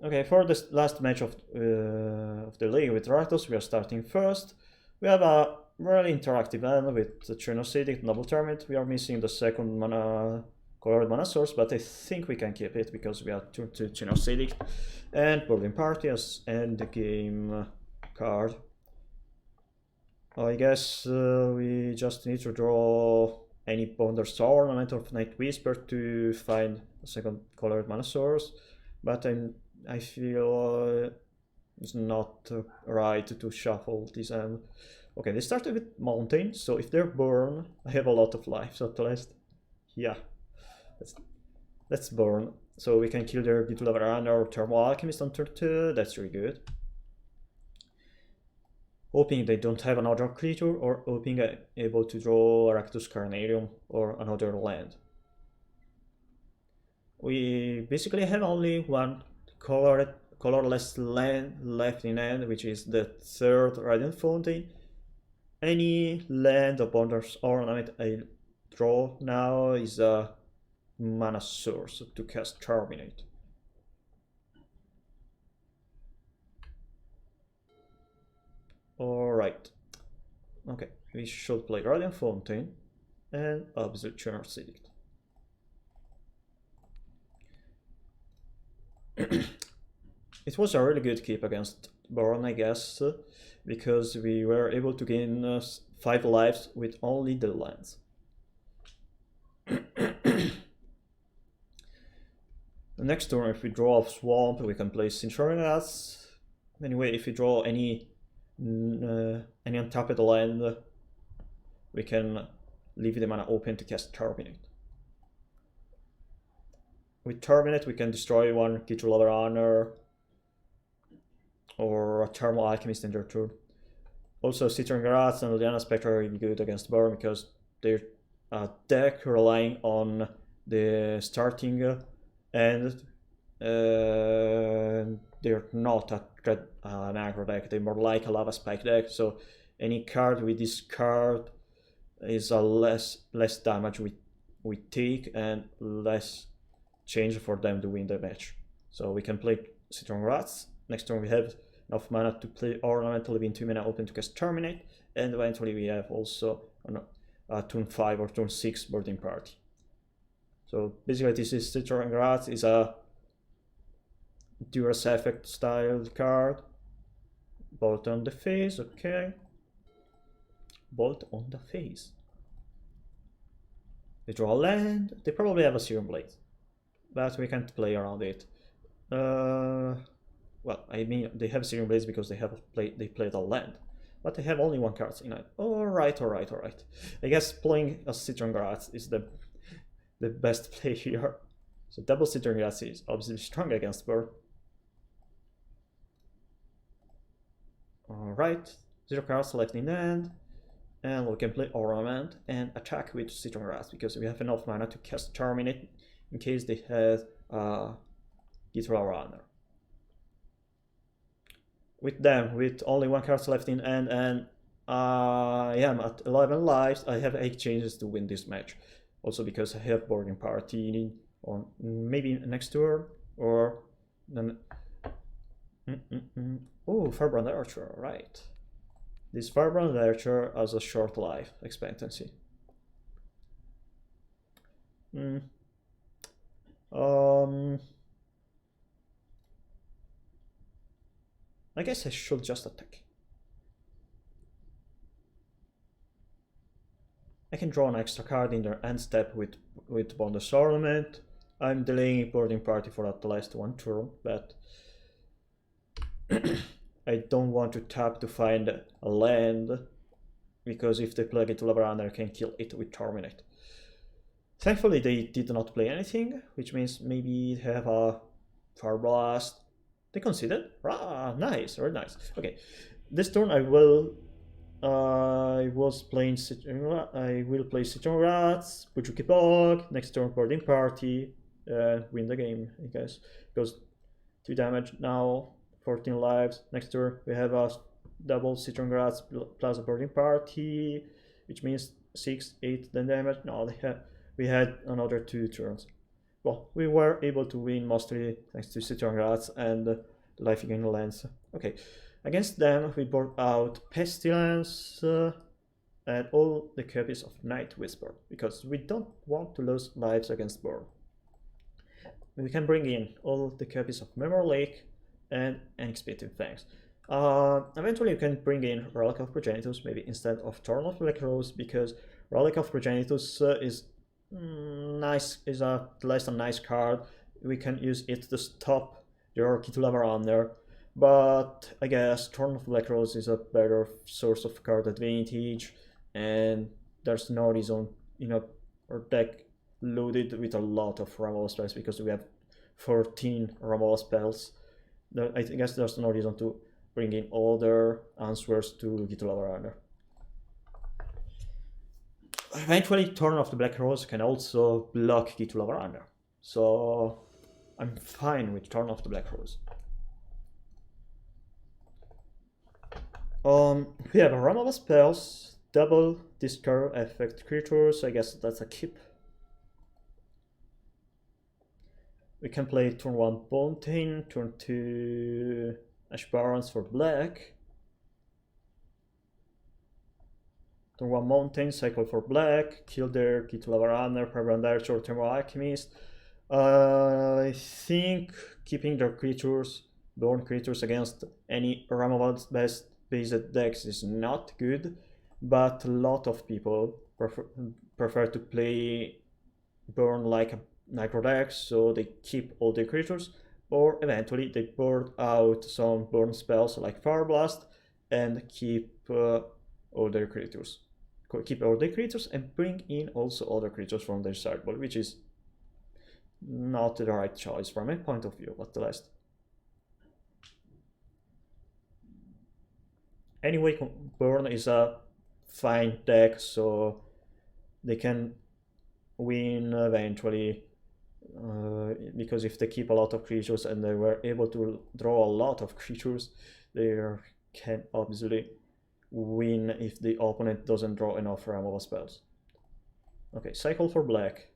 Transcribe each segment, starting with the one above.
Okay, for this last match of the league with Rakdos, we are starting first. We have a really interactive end with the Genocidic Noble Tournament. We are missing the second mana colored mana source, but I think we can keep it because we are turn to Genocidic and Boarding Party as end game card. I guess we just need to draw any Bonder's Ornament of Night Whisper to find a second colored mana source, but I feel it's not right to shuffle this end. Okay, they started with Mountain, so if they're burn, I have a lot of lives at least. Yeah, let's burn. So we can kill their Beetle Runner or Thermal Alchemist on turn 2, that's really good. Hoping they don't have another creature, or hoping I'm able to draw Aractus Carnarium or another land. We basically have only one colorless land left in hand, which is the third Radiant Fountain. Any land of Bonder's Ornament I draw now is a mana source to cast Terminate. Alright. Okay, we should play Radiant Fountain and Absolute Genocidic. It was a really good keep against Baron, I guess, because we were able to gain 5 lives with only the lands. The next turn, if we draw a Swamp, we can play Cinchorinas. Anyway, if we draw any untapped land, we can leave the mana open to cast Terminate. With Terminate, we can destroy one Creature Lover Honor or a Thermal Alchemist in their turn. Also, Citron Graz and Liana Spectre are really good against Burn because their deck relying on the starting and they're not an aggro deck, they're more like a Lava Spike deck, so any card we discard is a less damage we take and less change for them to win the match. So we can play Citron Rats. Next turn we have enough mana to play Ornamental, leaving 2 mana open to cast Terminate, and eventually we have also turn 5 or turn 6 Boarding Party. So basically this is Citron Rats is a Duress Effect style card. Bolt on the face, okay. Bolt on the face. They draw a land, they probably have a Serum Blade, but we can't play around it. Well, I mean, they have Serum Blades because they played a land, but they have only one card in it. Alright. I guess playing a Citron Grass is the best play here. So double Citron Grass is obviously strong against Burn. Alright, 0 cards left in hand, and we can play Ornament and attack with Citron Grass because we have enough mana to cast Terminate in case they have Guitar Runner. With them, with only 1 card left in hand, and I am at 11 lives, I have 8 chances to win this match. Also because I have Boarding Party on maybe next turn, or then... Oh, Firebrand Archer, right. This Firebrand Archer has a short life expectancy. I guess I should just attack. I can draw an extra card in their end step with Bonder's Ornament. I'm delaying Boarding Party for at least 1 turn, but I don't want to tap to find a land, because if they play it to Lava Runner, I can kill it with Terminate. Thankfully they did not play anything, which means maybe they have a Fire Blast. They conceded? Ah, nice, very nice. Okay, this turn I will play Citron Rats, Bujuki Bog, next turn Boarding Party, win the game, I guess. Goes 2 damage now, 14 lives. Next turn we have a double Citron Rats plus a Boarding Party, which means 6, 8 then damage. No, we had another 2 turns. well, we were able to win mostly thanks to Citron Rats and life gain lands. Okay, against them we brought out Pestilence and all the copies of Night Whisper, because we don't want to lose lives against Burn. We can bring in all the copies of Memory Lake and Unexpected Fangs. Eventually you can bring in Relic of Progenitus maybe instead of Thorn of Black Rose, because Relic of Progenitus is nice, is at least a nice card. We can use it to stop your Kitulava Runner, but I guess Thorn of Black Rose is a better source of card advantage, and there's no reason, our deck loaded with a lot of removal spells because we have 14 removal spells. I guess there's no reason to bring in other answers to Kitulava Runner. Eventually, Thorn of the Black Rose can also block Kitulava Runner, so I'm fine with Thorn of the Black Rose. We have a removal spells, double discard effect creatures, I guess that's a keep. We can play turn 1 Bontain, turn 2 Ash Barons for black. Turn 1 Mountain, cycle for black, kill their Kitulava Runner, Permanent Archer, or Thermal Alchemist. I think keeping their creatures, burn creatures against any removal based decks is not good, but a lot of people prefer to play burn like a Necro deck, so they keep all their creatures, or eventually they burn out some burn spells like Fire Blast and keep all their creatures. Keep all their creatures and bring in also other creatures from their sideboard, which is not the right choice from my point of view, at least. Anyway, Burn is a fine deck, so they can win eventually, because if they keep a lot of creatures and they were able to draw a lot of creatures, they can obviously win if the opponent doesn't draw enough removal spells. Okay, cycle for black.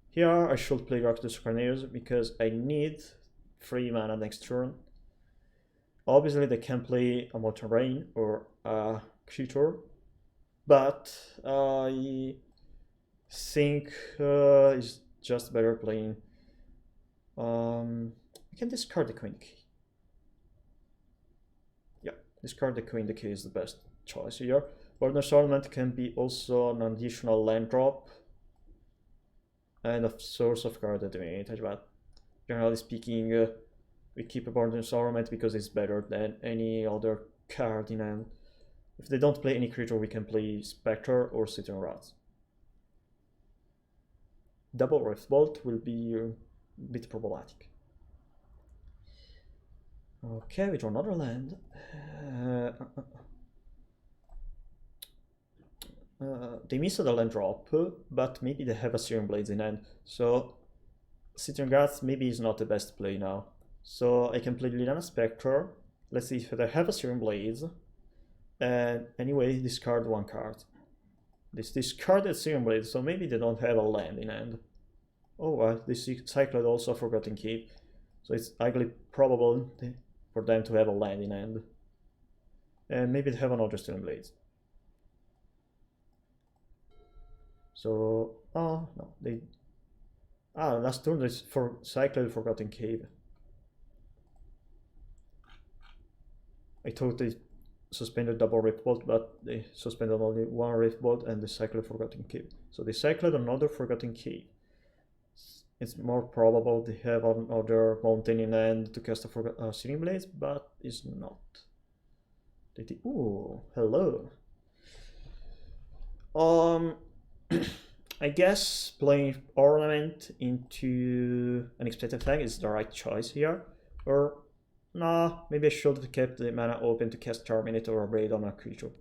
Here I should play Rakdos Carneros because I need 3 mana next turn. Obviously they can play a Molten Rain or a creature, but I think it's just better playing. We can discard the Queen Key. Yeah, discard the Queen Key is the best choice here. Wilderness Ornament can be also an additional land drop and a source of card advantage, but generally speaking, we keep a Wilderness Ornament because it's better than any other card in hand. If they don't play any creature, we can play Spectre or Citron Rats. Double Rift Bolt will be a bit problematic. Okay, we draw another land. They missed the land drop, but maybe they have a Serum Blades in hand, so Citron Rats maybe is not the best play now. So I can play Liliana Spectre. Let's see if they have a Serum Blades. And anyway, discard 1 card. This discarded Serum Blades, so maybe they don't have a land in hand. Oh well, this cycled also Forgotten Keep, so it's highly probable for them to have a land in hand. And maybe they have another Serum Blades. So, oh no, they... last turn is for cycled Forgotten Cave. I thought they suspended double Rift Bolt, but they suspended only 1 Rift Bolt and they cycled Forgotten Cave. So they cycled another Forgotten Cave. It's more probable they have another mountain in hand to cast a Searing Blades, but it's not. They did. Ooh, hello. I guess playing Ornament into Unexpected Fang is the right choice here. Or, nah, maybe I should have kept the mana open to cast Terminate or Braid on a creature.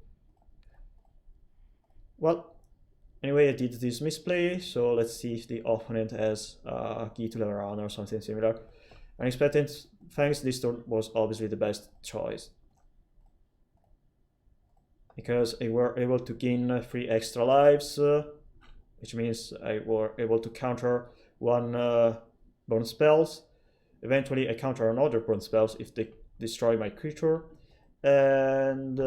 Well, anyway, I did this misplay, so let's see if the opponent has Key to Level Run or something similar. Unexpected Fangs this turn was obviously the best choice, because they were able to gain 3 extra lives which means I were able to counter one burn spells. Eventually I counter another burn spells if they destroy my creature, and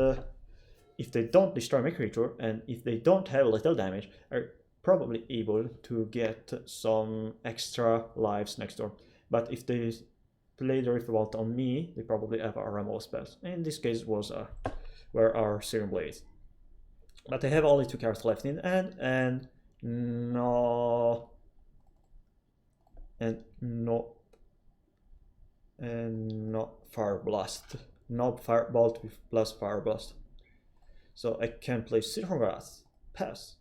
if they don't destroy my creature, and if they don't have lethal damage, are probably able to get some extra lives next turn. But if they play the Riftbolt on me, they probably have a removal spells. In this case was were our Searing Blades. But I have only 2 cards left in hand, and no Fire Blast. No Firebolt with plus Fire Blast. So I can play Citron Grass. Pass.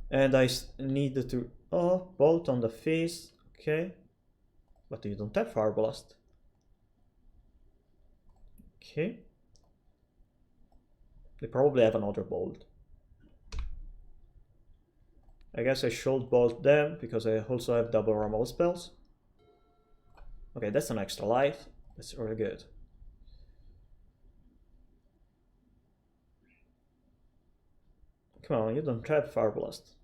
And I need to bolt on the face. Okay. But you don't have Fire Blast. Okay. They probably have another bolt. I guess I should bolt them because I also have double removal spells. Okay, that's an extra life. That's really good. Come on, you don't have Fire Blast.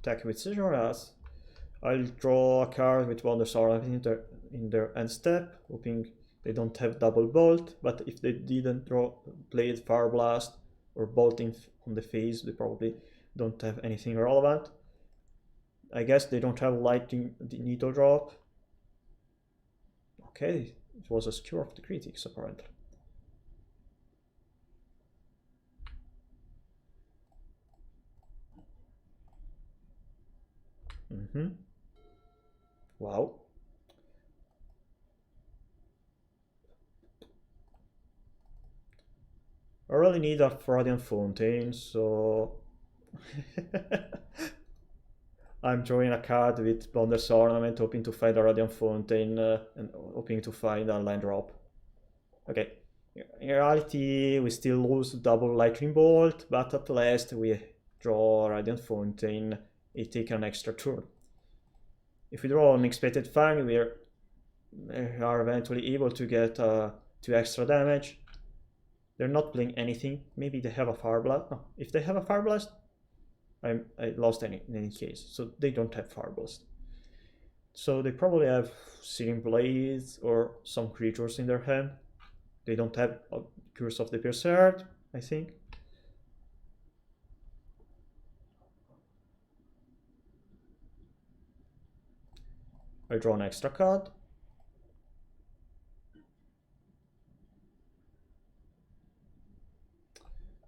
Attack with Scissor Ass. I'll draw a card with Wonder Sword in their end step, hoping they don't have double bolt. But if they didn't play Fire Blast or bolting on the face, they probably don't have anything relevant. I guess they don't have Lightning Needle Drop. Okay, it was a Skewer of the Critics apparently. Wow. I really need a Radiant Fountain, so I'm drawing a card with Blunder's Ornament, hoping to find a Radiant Fountain and hoping to find a land drop. Okay, in reality we still lose double Lightning Bolt, but at last we draw Radiant Fountain, it takes an extra turn. If we draw Unexpected Fang, we are eventually able to get 2 extra damage. They're not playing anything. Maybe they have a Fire Blast. No, if they have a Fire Blast, I lost in any case. So they don't have Fire Blast. So they probably have Searing Blades or some creatures in their hand. They don't have a Curse of the Berserk, I think. I draw an extra card.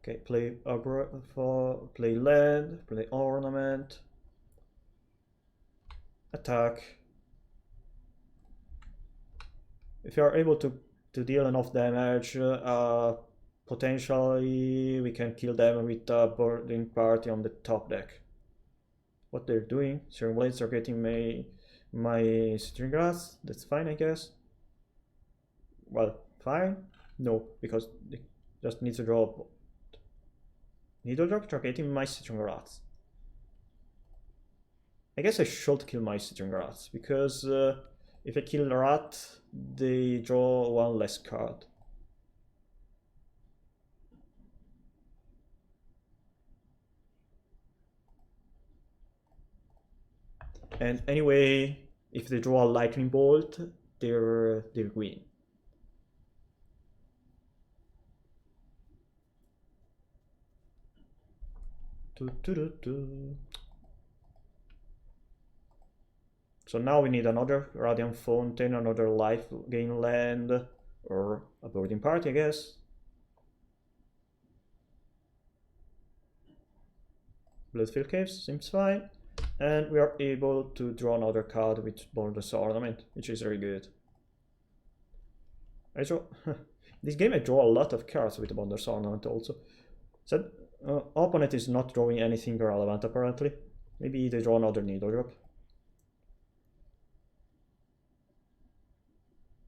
Okay, play land, play ornament, attack. If you are able to deal enough damage, potentially we can kill them with a boarding party on the top deck. What they're doing, Searing Blades are getting my String Grass, that's fine I guess. Well, fine? No, because they just need to draw Needle Drop targeting my Citron Rats. I guess I should kill my Citron Rats, because if I kill the rat, they draw 1 less card. And anyway, if they draw a Lightning Bolt, they're green. So now we need another Radiant Fountain, another life gain land, or a boarding party, I guess. Bloodfield Caves seems fine. And we are able to draw another card with Blunder's Ornament, which is very good. I draw this game I draw a lot of cards with Blunder's Ornament also. So opponent is not drawing anything relevant apparently. Maybe they draw another Needle Drop.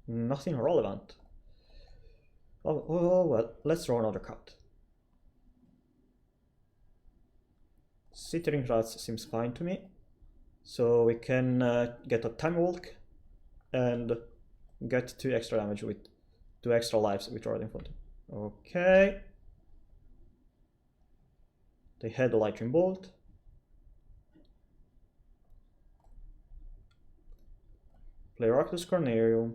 Nothing relevant. Oh well, let's draw another card. Cittering Rats seems fine to me. So we can get a Time Walk and get 2 extra damage with 2 extra lives with Radiant Fountain. Okay. They had a lightning bolt. Play Reckless Cornerium.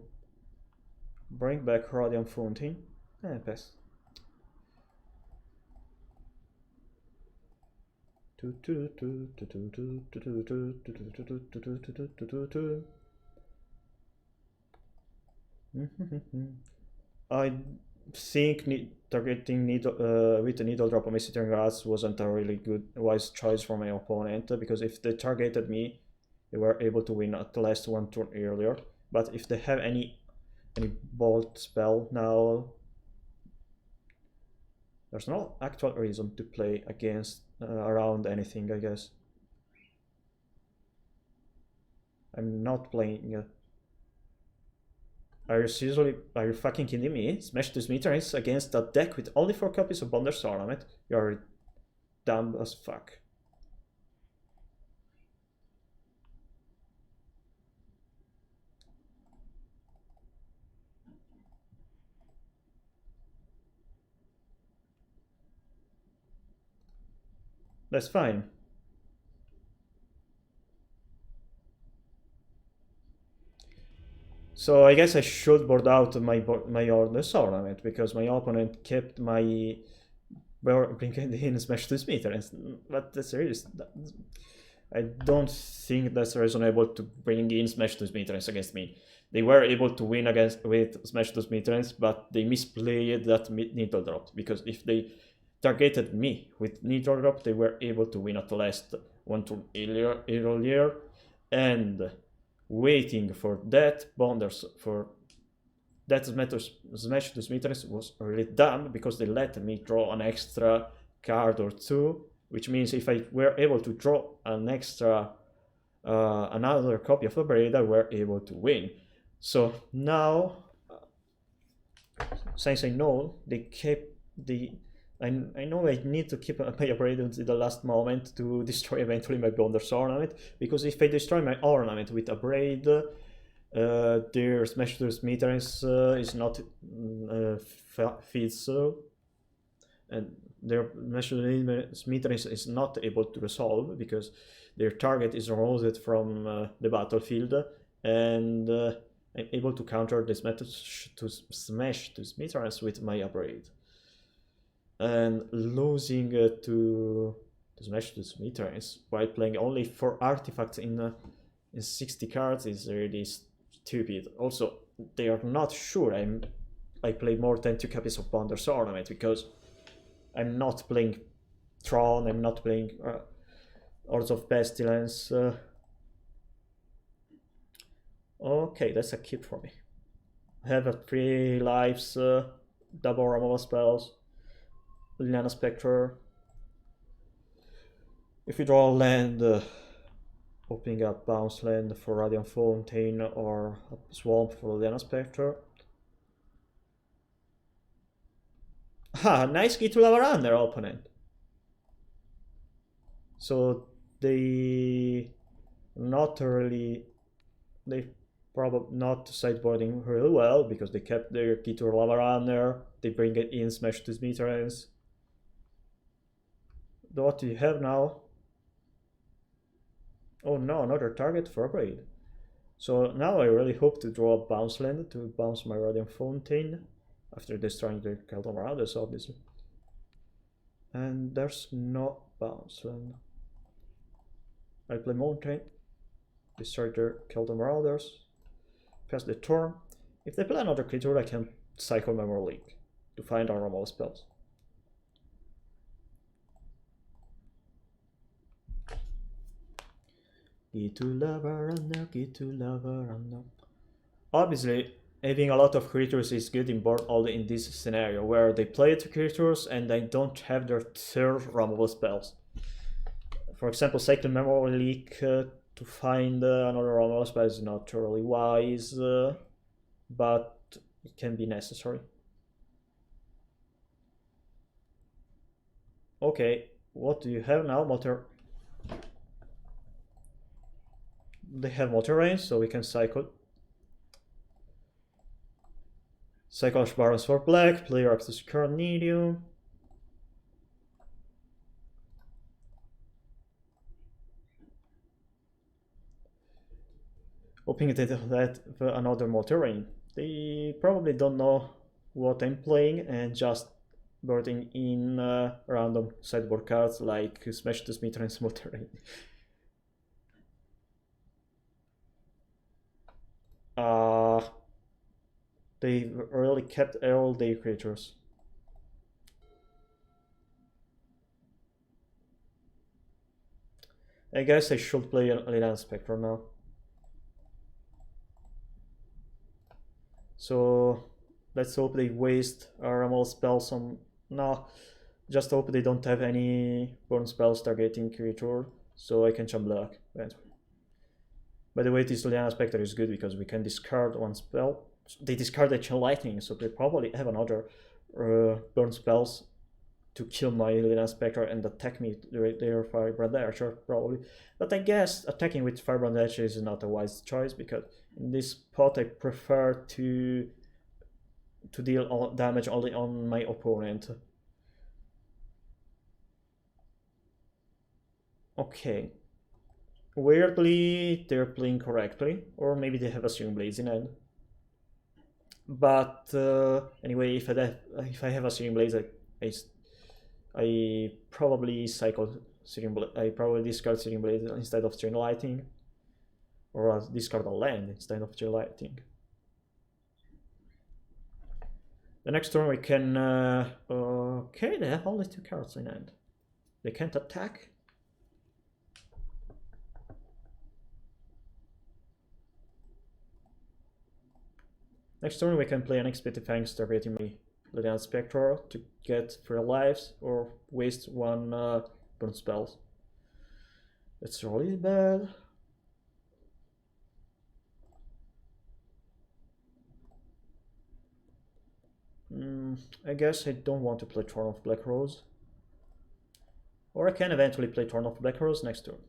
Bring back Radiant Fountain. And pass. I think targeting with the needle drop on Messenger Grass wasn't a really good wise choice for my opponent, because if they targeted me, they were able to win at least one turn earlier. But if they have any bolt spell now, there's no actual reason to play against around anything, I guess. I'm not playing. Are you fucking kidding me? Smash this Meteorites against a deck with only 4 copies of Bonder's Ornament? You're dumb as fuck. That's fine. So I guess I should board out my Orders Ornament, because my opponent kept my bringing in Smash this meter, but that's really. I don't think that's reasonable to bring in Smash this meters against me. They were able to win with Smash this meters, but they misplayed that needle drop, because if they targeted me with needle drop, they were able to win at least one turn earlier, and waiting for that bonders for that Smash this meters was really dumb, because they let me draw an extra card or two, which means if I were able to draw an extra another copy of a braid, I were able to win. So now, since I know they kept I know I need to keep my braid until the last moment to destroy eventually my Bonder's Ornament, because if I destroy my ornament with a braid, their Smash Through Smithereens is not feeds, and their Smash Through Smithereens is not able to resolve, because their target is removed from the battlefield, and I'm able to counter this method to Smash to Smithereens with my Abrade. And losing to Smash to Smithereens while playing only 4 artifacts in 60 cards is really stupid. Also, they are not sure I play more than 2 copies of Bonder's Ornament, because I'm not playing Tron, I'm not playing Hordes of Pestilence. Okay, that's a keep for me. I have a 3 lives, double removal spells, Liliana Spectre. If you draw a land, opening up bounce land for Radiant Fountain or a swamp for Liliana Spectre. Ha! Nice key to Lava Run, their opponent. So they probably not sideboarding really well, because they kept their key to Lava Runner. They bring it in, Smash to Smithereens. What do you have now? Oh no, another target for a braid. So now I really hope to draw a bounce land to bounce my Radiant Fountain after destroying the Keldon Marauders, obviously. And there's no bounce land. I play Mountain, destroy their Keldon Marauders, pass the turn. If they play another creature, I can cycle Memory Leak to find our normal spells. Get to Lava Runner, get to Lava Runner. Obviously, having a lot of creatures is good in board only in this scenario, where they play 2 creatures and they don't have their 3rd removal spells. For example, cycle Memory Leak to find another removal spell is not really wise, but it can be necessary. Okay, what do you have now? They have Motor Range, so we can cycle Cyclops Barons for black, player up to secure medium. Hoping that another more terrain. They probably don't know what I'm playing and just boarding in random sideboard cards like Smash the Smith and Small Terrain. They really kept all their creatures. I guess I should play a Leyline Spectre now. So let's hope they waste removal spells on... No, just hope they don't have any burn spells targeting creature, so I can jump black. By the way, this Leyline Spectre is good because we can discard one spell. They discarded Chain Lightning, so they probably have another burn spells to kill my Leyline Spectre and attack me with their Firebrand Archer, probably. But I guess attacking with Firebrand Archer is not a wise choice, because in this spot I prefer to deal damage only on my opponent. Okay. Weirdly, they're playing correctly, or maybe they have a Searing Blades in hand. But anyway, if I have a Searing Blades, I probably cycle Searing Blade. I probably discard Searing Blade instead of Chain Lightning, or discard a land instead of Chain Lightning. The next turn we can. Okay, they have only 2 cards in hand. They can't attack. Next turn we can play Unexpected Fangs targeting me. Leyline Spectre to get 3 lives or waste 1 burn spell. It's really bad. I guess I don't want to play Thorn of Black Rose. Or I can eventually play Thorn of Black Rose next turn.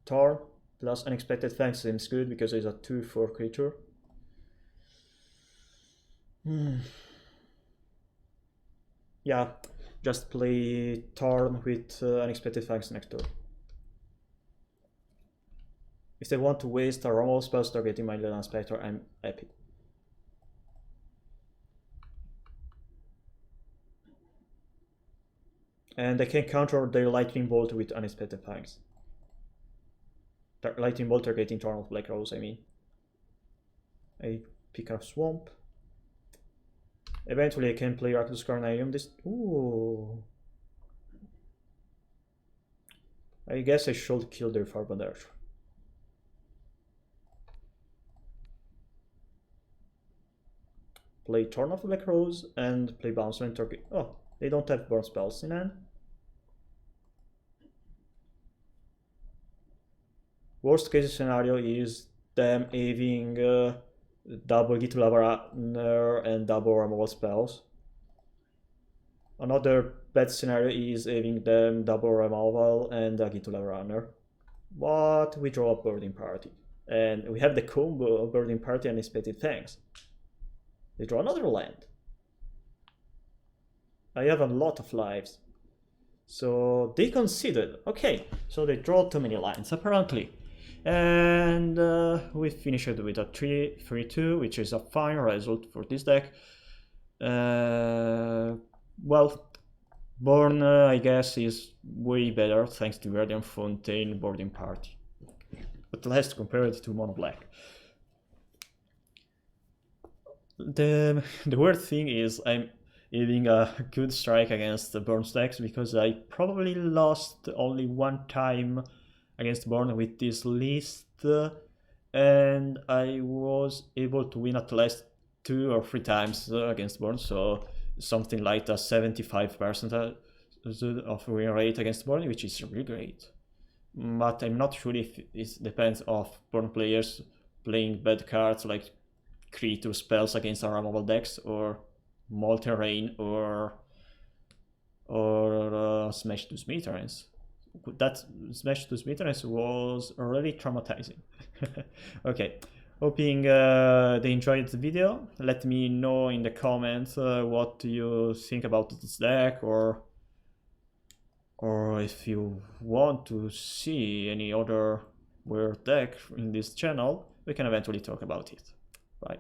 Thorn plus Unexpected Fangs seems good because it's a 2/4 creature. Yeah, just play Thorn with Unexpected Fangs next turn. If they want to waste a removal spell targeting my Leyline Spectre, I'm happy. And I can counter their Lightning Bolt with Unexpected Fangs. Lightning Bolt targeting Thorn of Black Rose, I mean. I pick up Swamp. Eventually I can play Rakdos Carnarium. Ooh. I guess I should kill their Firebrand Archer. Play Thorn of Black Rose and play Bouncer and Turkey. Oh, they don't have burn spells in hand. Worst case scenario is them having double Gitu Lava and double removal spells. Another bad scenario is having them double removal and a Gitu Lava Runner. But we draw a Birding Party. And we have the combo of Birding Party and Unexpected Fangs. They draw another land. I have a lot of lives. So they considered. Okay, so they draw too many lines, apparently. And we finished with a 3-3-2, which is a fine result for this deck. Well, Born, I guess, is way better thanks to Guardian Fontaine Boarding Party. But let's compare it to Mono Black. The weird thing is I'm having a good strike against the Burn decks because I probably lost only 1 time against Burn with this list, and I was able to win at least 2 or 3 times against Burn, so something like a 75% of win rate against Burn, which is really great. But I'm not sure if it depends on Burn players playing bad cards like creature spells against unremovable decks, or Molten Rain, or Smash to Smithereens. That Smash to Smithereens was really traumatizing. Okay, Hoping they enjoyed the video. Let me know in the comments what you think about this deck, or if you want to see any other weird deck in this channel, we can eventually talk about it. Bye.